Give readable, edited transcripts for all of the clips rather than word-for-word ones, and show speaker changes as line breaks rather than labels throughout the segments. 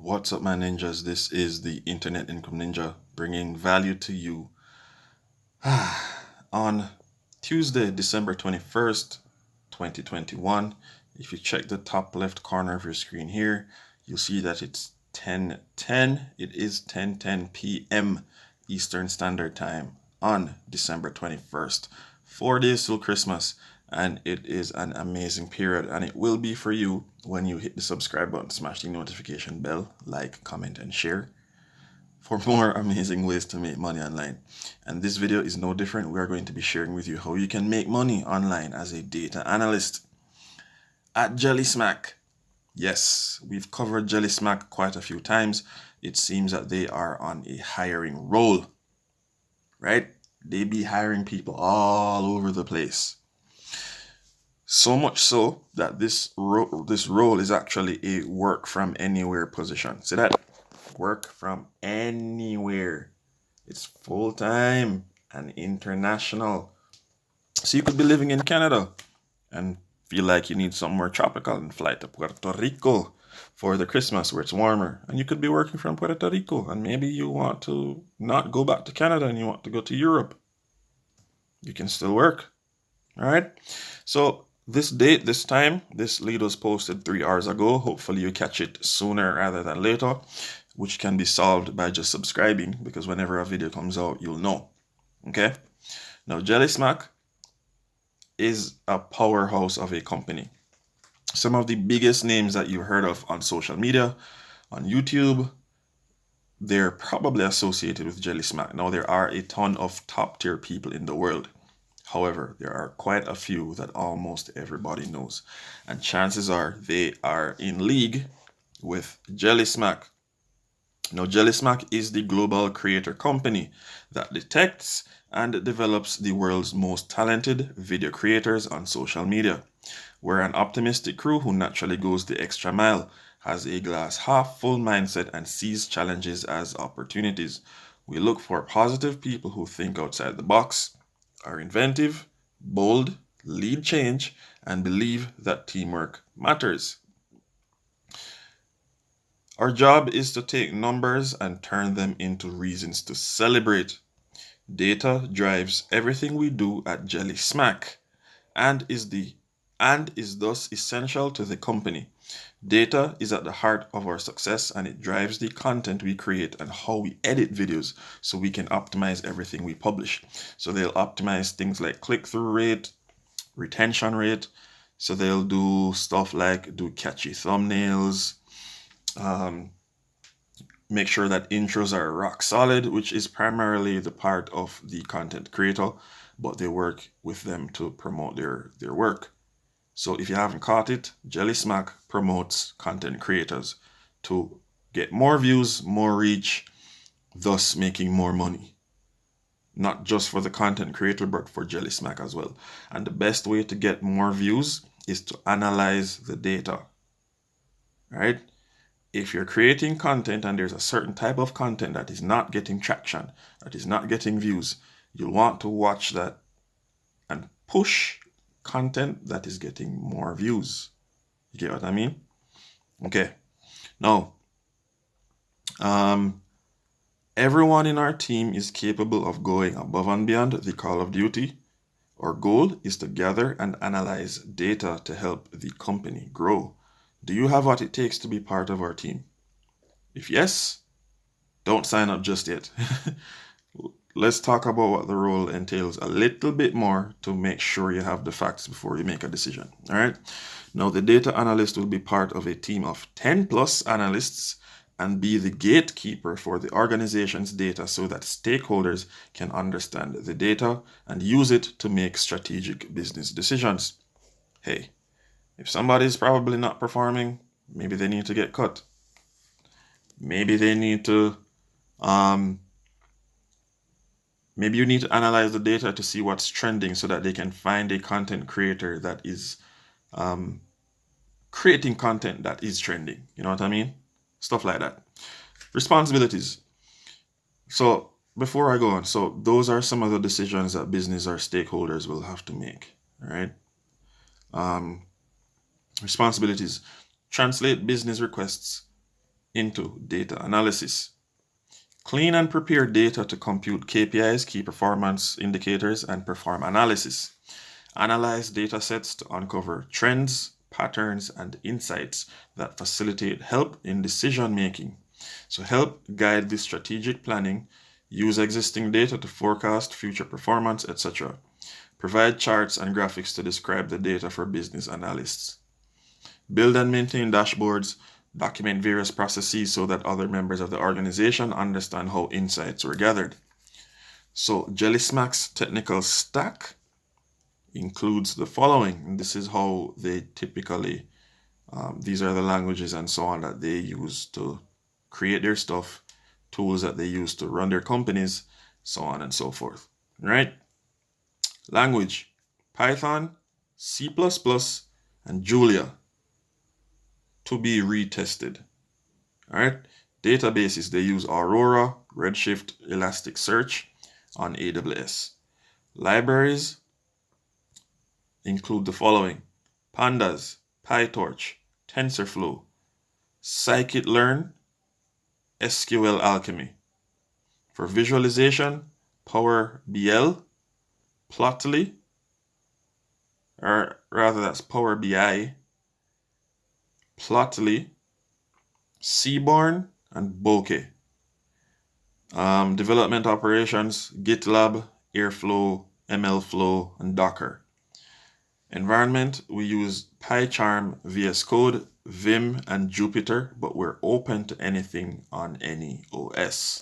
What's up, my ninjas? This is the Internet Income Ninja bringing value to you on Tuesday, December 21st, 2021. If you check the top left corner of your screen here, you'll see that it's 10:10. It is 10:10 p.m. Eastern Standard Time on December 21st. 4 days till Christmas, and it is an amazing period, and it will be for you when you hit the subscribe button, smash the notification bell, like, comment, and share for more amazing ways to make money online. And this video is no different. We are going to be sharing with you how you can make money online as a data analyst at Jellysmack. Yes, we've covered Jellysmack quite a few times. It seems that they are on a hiring roll, right? They be hiring people all over the place. So much so that this role is actually a work from anywhere position. See that? Work from anywhere. It's full-time and international. So you could be living in Canada and feel like you need somewhere tropical and fly to Puerto Rico for the Christmas where it's warmer. And you could be working from Puerto Rico, and maybe you want to not go back to Canada and you want to go to Europe. You can still work. All right. So this date, this time, this lead was posted 3 hours ago. Hopefully you catch it sooner rather than later, which can be solved by just subscribing, because whenever a video comes out, you'll know. Okay. Now, Jellysmack is a powerhouse of a company. Some of the biggest names that you heard of on social media, on YouTube, they're probably associated with Jellysmack. Now, there are a ton of top tier people in the world. However, there are quite a few that almost everybody knows. And chances are they are in league with Jellysmack. Now, Jellysmack is the global creator company that detects and develops the world's most talented video creators on social media. We're an optimistic crew who naturally goes the extra mile, has a glass half full mindset, and sees challenges as opportunities. We look for positive people who think outside the box, are inventive, bold, lead change, and believe that teamwork matters. Our job is to take numbers and turn them into reasons to celebrate. Data drives everything we do at Jellysmack and is thus essential to the company. Data is at the heart of our success, and it drives the content we create and how we edit videos so we can optimize everything we publish. So they'll optimize things like click-through rate, retention rate. So they'll do stuff like do catchy thumbnails, make sure that intros are rock solid, which is primarily the part of the content creator, but they work with them to promote their work. So if you haven't caught it, Jellysmack promotes content creators to get more views, more reach, thus making more money. Not just for the content creator, but for Jellysmack as well. And the best way to get more views is to analyze the data, right? If you're creating content and there's a certain type of content that is not getting traction, that is not getting views, you'll want to watch that and push content that is getting more views. You get what I mean? Okay. Now, everyone in our team is capable of going above and beyond the call of duty. Our goal is to gather and analyze data to help the company grow. Do you have what it takes to be part of our team? If yes, don't sign up just yet. Let's talk about what the role entails a little bit more to make sure you have the facts before you make a decision. All right. Now, the data analyst will be part of a team of 10 plus analysts and be the gatekeeper for the organization's data so that stakeholders can understand the data and use it to make strategic business decisions. Hey, if somebody's probably not performing, maybe they need to get cut. Maybe they need to maybe you need to analyze the data to see what's trending so that they can find a content creator that is creating content that is trending. You know what I mean? Stuff like that. Responsibilities. So before I go on, so those are some of the decisions that business or stakeholders will have to make. All right. Responsibilities. Translate business requests into data analysis. Clean and prepare data to compute KPIs, key performance indicators, and perform analysis. Analyze data sets to uncover trends, patterns, and insights that facilitate help in decision making. So help guide the strategic planning, use existing data to forecast future performance, etc. Provide charts and graphics to describe the data for business analysts. Build and maintain dashboards, document various processes so that other members of the organization understand how insights were gathered. So Jellysmack's technical stack includes the following. And this is how they typically, these are the languages and so on that they use to create their stuff, tools that they use to run their companies, so on and so forth. Right? Language, Python, C++, and Julia to be retested. All right. Databases, they use Aurora, Redshift, Elasticsearch on AWS. Libraries include the following: Pandas, PyTorch, TensorFlow, Scikit-learn, SQL Alchemy. For visualization, Power BI, Plotly, or rather that's Power BI, Plotly, Seaborn, and Bokeh. Development operations, GitLab, Airflow, MLflow, and Docker. Environment, we use PyCharm, VS Code, Vim, and Jupyter, but we're open to anything on any OS.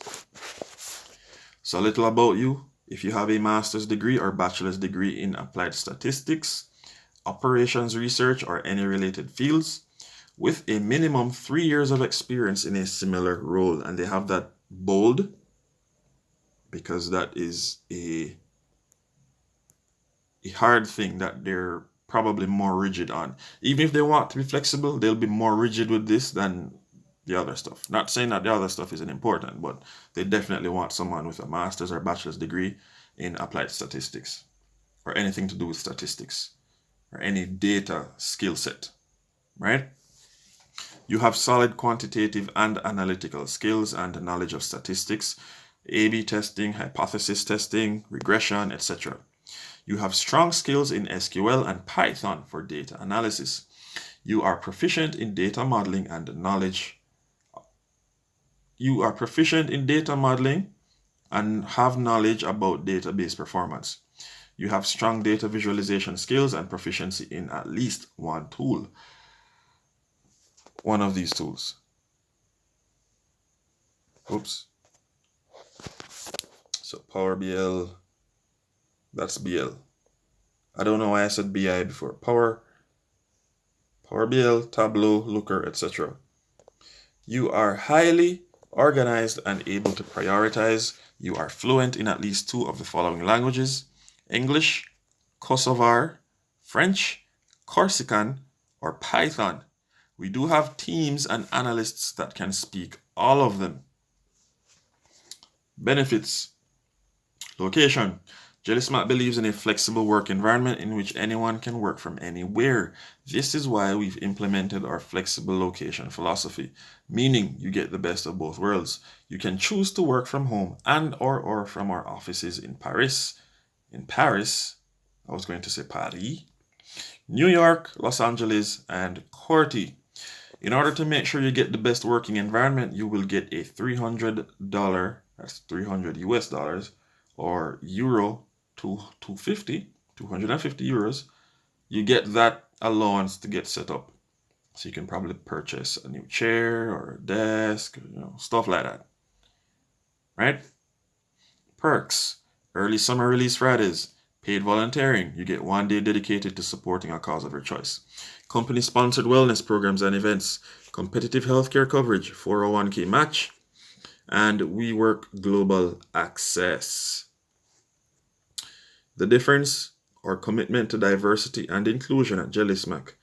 So a little about you. If you have a master's degree or bachelor's degree in applied statistics, operations research, or any related fields, with a minimum 3 years of experience in a similar role, and they have that bold because that is a hard thing that they're probably more rigid on. Even if they want to be flexible, they'll be more rigid with this than the other stuff. Not saying that the other stuff isn't important, but they definitely want someone with a master's or bachelor's degree in applied statistics or anything to do with statistics or any data skill set, right? You have solid quantitative and analytical skills and knowledge of statistics, A/B testing, hypothesis testing, regression, etc. You have strong skills in SQL and Python for data analysis. You are proficient in data modeling and knowledge. You are proficient in data modeling and have knowledge about database performance. You have strong data visualization skills and proficiency in at least one tool. One of these tools. Oops. So Power BL, that's BL. I don't know why I said BI before. Power BL, Tableau, Looker, etc. You are highly organized and able to prioritize. You are fluent in at least 2 of the following languages: English, Kosovar, French, Corsican, or Python. We do have teams and analysts that can speak all of them. Benefits. Location. Jellysmack believes in a flexible work environment in which anyone can work from anywhere. This is why we've implemented our flexible location philosophy, meaning you get the best of both worlds. You can choose to work from home and or from our offices in Paris. I was going to say Paris, New York, Los Angeles, and Corti. In order to make sure you get the best working environment, you will get a $300, that's 300 US dollars, or euro, 250 euros. You get that allowance to get set up. So you can probably purchase a new chair or a desk, stuff like that. Right? Perks. Early summer release Fridays. Paid volunteering. You get 1 day dedicated to supporting a cause of your choice. Company-sponsored wellness programs and events. Competitive healthcare coverage. 401k match. And WeWork Global Access. The difference, our commitment to diversity and inclusion at Jellysmack.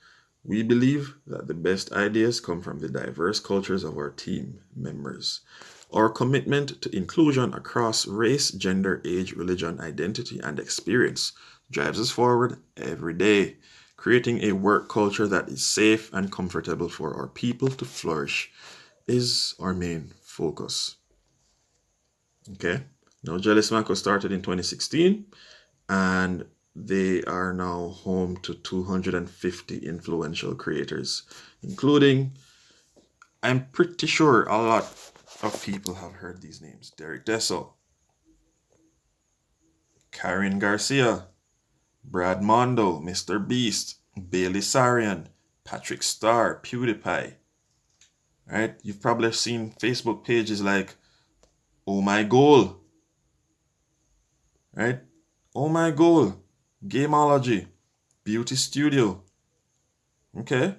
We believe that the best ideas come from the diverse cultures of our team members. Our commitment to inclusion across race, gender, age, religion, identity, and experience drives us forward every day, creating a work culture that is safe and comfortable for our people to flourish. is our main focus. Okay. Now, Jellysmack was started in 2016, and they are now home to 250 influential creators, including, I'm pretty sure a lot of people have heard these names: Derek Dessel, Karen Garcia, Brad Mondo, Mr. Beast, Bailey Sarian, Patrick Starr, PewDiePie. Right? You've probably seen Facebook pages like Oh My Goal, right? Oh My Goal, Gameology, Beauty Studio. Okay?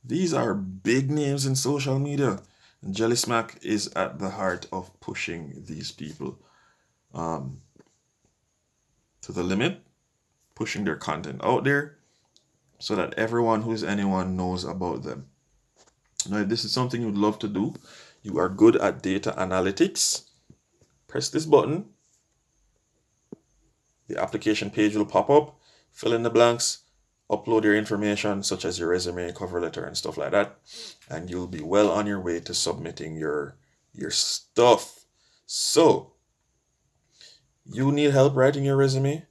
These are big names in social media. And Jellysmack is at the heart of pushing these people um, to the limit, pushing their content out there so that everyone who is anyone knows about them. Now, if this is something you'd love to do, you are good at data analytics, press this button. The application page will pop up. Fill in the blanks, upload your information such as your resume, cover letter, and stuff like that, and you'll be well on your way to submitting your stuff. So, you need help writing your resume?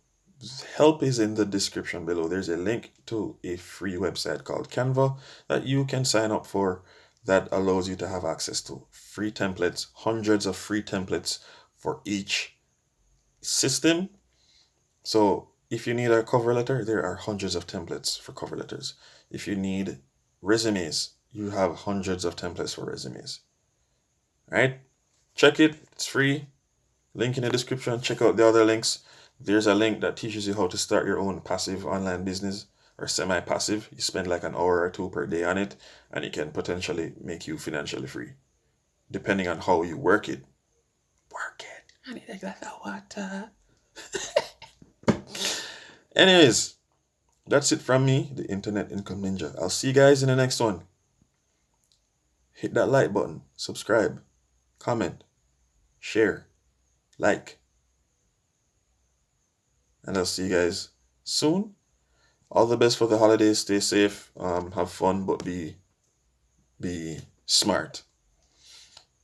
Help is in the description below. There's a link to a free website called Canva that you can sign up for that allows you to have access to free templates, hundreds of free templates for each system. So if you need a cover letter, there are hundreds of templates for cover letters. If you need resumes, you have hundreds of templates for resumes. Right? Check it. It's free. Link in the description. Check out the other links. There's a link that teaches you how to start your own passive online business or semi-passive. You spend like an hour or two per day on it, and it can potentially make you financially free, depending on how you work it. Work it. I need a glass of water. Anyways, that's it from me, the Internet Income Ninja. I'll see you guys in the next one. Hit that like button, subscribe, comment, share, like. And I'll see you guys soon. All the best for the holidays. Stay safe, have fun, but be smart.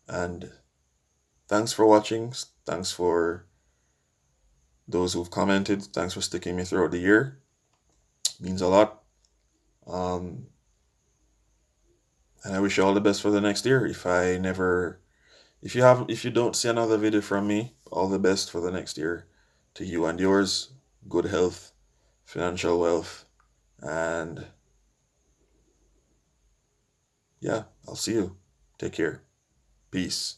And thanks for watching. Thanks for those who've commented. Thanks for sticking me throughout the year. It means a lot. And I wish you all the best for the next year. If you don't see another video from me, all the best for the next year to you and yours. Good health, financial wealth, and yeah, I'll see you. Take care. Peace.